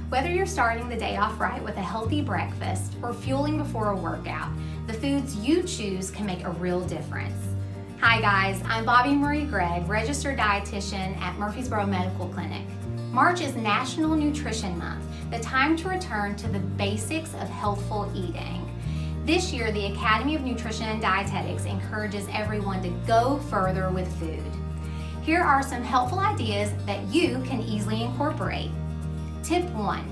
Whether you're starting the day off right with a healthy breakfast or fueling before a workout, the foods you choose can make a real difference. Hi guys, I'm Bobby Marie Gregg, registered dietitian at Murfreesboro Medical Clinic. March is National Nutrition Month, the time to return to the basics of healthful eating. This year, the Academy of Nutrition and Dietetics encourages everyone to go further with food. Here are some helpful ideas that you can easily incorporate. Tip 1.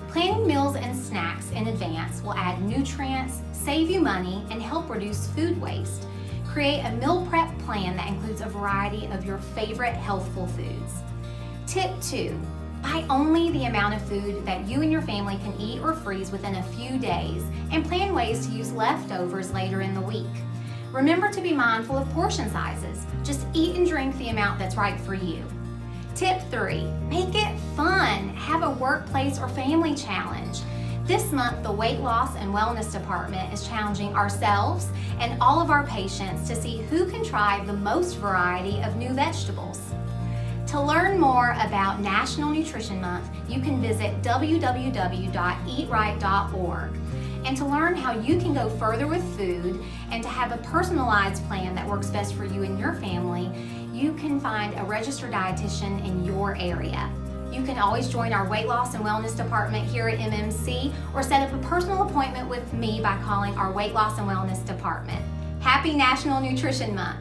Planning meals and snacks in advance will add nutrients, save you money, and help reduce food waste. Create a meal prep plan that includes a variety of your favorite healthful foods. Tip 2. Buy only the amount of food that you and your family can eat or freeze within a few days, and plan ways to use leftovers later in the week. Remember to be mindful of portion sizes. Just eat and drink the amount that's right for you. Tip 3. Make it fun. Have a workplace or family challenge. This month, the Weight Loss and Wellness Department is challenging ourselves and all of our patients to see who can try the most variety of new vegetables. To learn more about National Nutrition Month, you can visit www.eatright.org. And to learn how you can go further with food and to have a personalized plan that works best for you and your family, you can find a registered dietitian in your area. You can always join our Weight Loss and Wellness Department here at MMC or set up a personal appointment with me by calling our Weight Loss and Wellness Department. Happy National Nutrition Month!